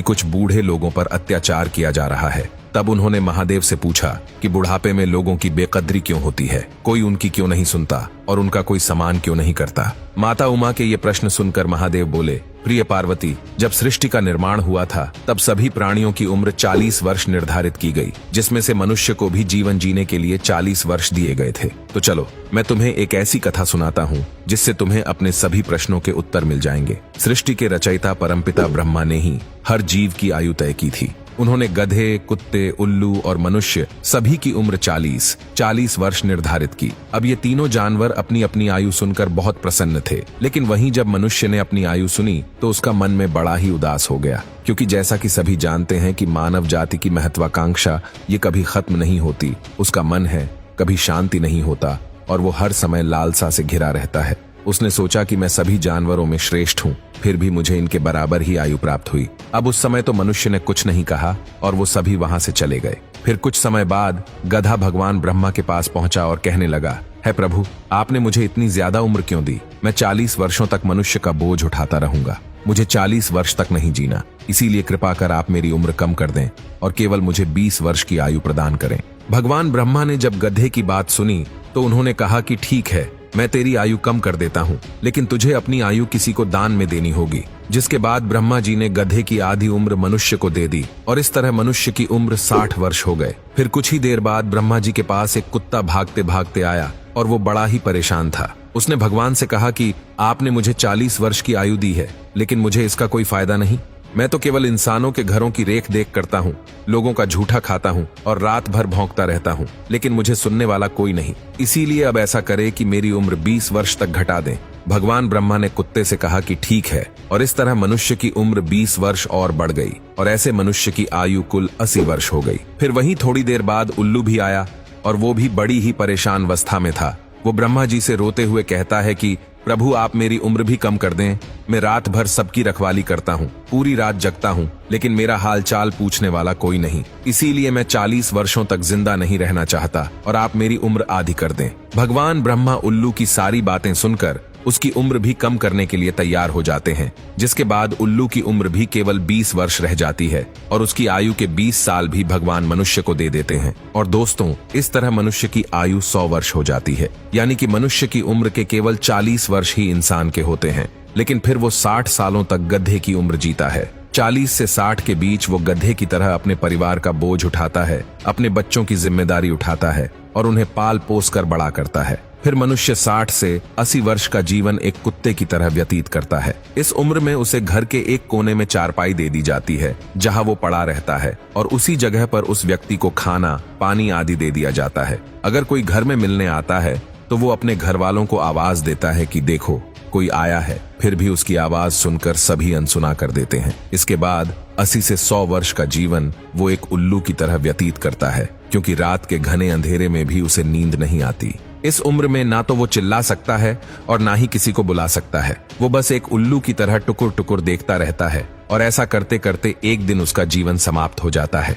कि कुछ बूढ़े लोगों पर अत्याचार किया जा रहा है। तब उन्होंने महादेव से पूछा कि बुढ़ापे में लोगों की बेकदरी क्यों होती है, कोई उनकी क्यों नहीं सुनता और उनका कोई सम्मान क्यों नहीं करता। माता उमा के ये प्रश्न सुनकर महादेव बोले, प्रिय पार्वती, जब सृष्टि का निर्माण हुआ था तब सभी प्राणियों की उम्र 40 वर्ष निर्धारित की गई, जिसमें से मनुष्य को भी जीवन जीने के लिए 40 वर्ष दिए गए थे। तो चलो मैं तुम्हें एक ऐसी कथा सुनाता हूँ जिससे तुम्हें अपने सभी प्रश्नों के उत्तर मिल जाएंगे। सृष्टि के रचयिता परमपिता ब्रह्मा ने ही हर जीव की आयु तय की थी। उन्होंने गधे, कुत्ते, उल्लू और मनुष्य सभी की उम्र 40 वर्ष निर्धारित की। अब ये तीनों जानवर अपनी अपनी आयु सुनकर बहुत प्रसन्न थे, लेकिन वहीं जब मनुष्य ने अपनी आयु सुनी तो उसका मन में बड़ा ही उदास हो गया, क्योंकि जैसा कि सभी जानते हैं कि मानव जाति की महत्वाकांक्षा ये कभी खत्म नहीं होती। उसका मन है कभी शांति नहीं होता और वो हर समय लालसा से घिरा रहता है। उसने सोचा कि मैं सभी जानवरों में श्रेष्ठ हूँ, फिर भी मुझे इनके बराबर ही आयु प्राप्त हुई। अब उस समय तो मनुष्य ने कुछ नहीं कहा और वो सभी वहां से चले गए। फिर कुछ समय बाद गधा भगवान ब्रह्मा के पास पहुंचा और कहने लगा, है प्रभु, आपने मुझे इतनी ज्यादा उम्र क्यों दी? मैं 40 वर्षों तक मनुष्य का बोझ उठाता रहूंगा। मुझे 40 वर्ष तक नहीं जीना, इसीलिए कृपा कर आप मेरी उम्र कम कर दें और केवल मुझे 20 वर्ष की आयु प्रदान करें। भगवान ब्रह्मा ने जब गधे की बात सुनी तो उन्होंने कहा कि ठीक है, मैं तेरी आयु कम कर देता हूँ, लेकिन तुझे अपनी आयु किसी को दान में देनी होगी। जिसके बाद ब्रह्मा जी ने गधे की आधी उम्र मनुष्य को दे दी और इस तरह मनुष्य की उम्र 60 वर्ष हो गए। फिर कुछ ही देर बाद ब्रह्मा जी के पास एक कुत्ता भागते भागते आया और वो बड़ा ही परेशान था। उसने भगवान से कहा कि आपने मुझे 40 वर्ष की आयु दी है, लेकिन मुझे इसका कोई फायदा नहीं। मैं तो केवल इंसानों के घरों की रेख देख करता हूँ, लोगों का झूठा खाता हूँ और रात भर भौंकता रहता हूँ, लेकिन मुझे सुनने वाला कोई नहीं। इसीलिए अब ऐसा करे कि मेरी उम्र 20 वर्ष तक घटा दें। भगवान ब्रह्मा ने कुत्ते से कहा कि ठीक है, और इस तरह मनुष्य की उम्र 20 वर्ष और बढ़ गई और ऐसे मनुष्य की आयु कुल 80 वर्ष हो गई। फिर वहीं थोड़ी देर बाद उल्लू भी आया और वो भी बड़ी ही परेशान अवस्था में था। वो ब्रह्मा जी से रोते हुए कहता है कि प्रभु, आप मेरी उम्र भी कम कर दें। मैं रात भर सबकी रखवाली करता हूँ, पूरी रात जगता हूँ, लेकिन मेरा हाल चाल पूछने वाला कोई नहीं। इसीलिए मैं 40 वर्षों तक जिंदा नहीं रहना चाहता और आप मेरी उम्र आधी कर दें। भगवान ब्रह्मा उल्लू की सारी बातें सुनकर उसकी उम्र भी कम करने के लिए तैयार हो जाते हैं, जिसके बाद उल्लू की उम्र भी केवल 20 वर्ष रह जाती है और उसकी आयु के 20 साल भी भगवान मनुष्य को दे देते हैं। और दोस्तों, इस तरह मनुष्य की आयु 100 वर्ष हो जाती है, यानी कि मनुष्य की उम्र के केवल 40 वर्ष ही इंसान के होते हैं, लेकिन फिर वो 60 सालों तक गधे की उम्र जीता है। 40 से 60 के बीच वो गधे की तरह अपने परिवार का बोझ उठाता है, अपने बच्चों की जिम्मेदारी उठाता है और उन्हें पाल पोस कर बड़ा करता है। फिर मनुष्य 60 से 80 वर्ष का जीवन एक कुत्ते की तरह व्यतीत करता है। इस उम्र में उसे घर के एक कोने में चारपाई दे दी जाती है जहां वो पड़ा रहता है और उसी जगह पर उस व्यक्ति को खाना, पानी आदि दे दिया जाता है। अगर कोई घर में मिलने आता है तो वो अपने घर वालों को आवाज देता है कि देखो कोई आया है, फिर भी उसकी आवाज सुनकर सभी अनसुना कर देते हैं। इसके बाद 80 से 100 वर्ष का जीवन वो एक उल्लू की तरह व्यतीत करता है, क्योंकि रात के घने अंधेरे में भी उसे नींद नहीं आती। इस उम्र में ना तो वो चिल्ला सकता है और ना ही किसी को बुला सकता है। वो बस एक उल्लू की तरह टुकुर टुकुर देखता रहता है और ऐसा करते करते एक दिन उसका जीवन समाप्त हो जाता है।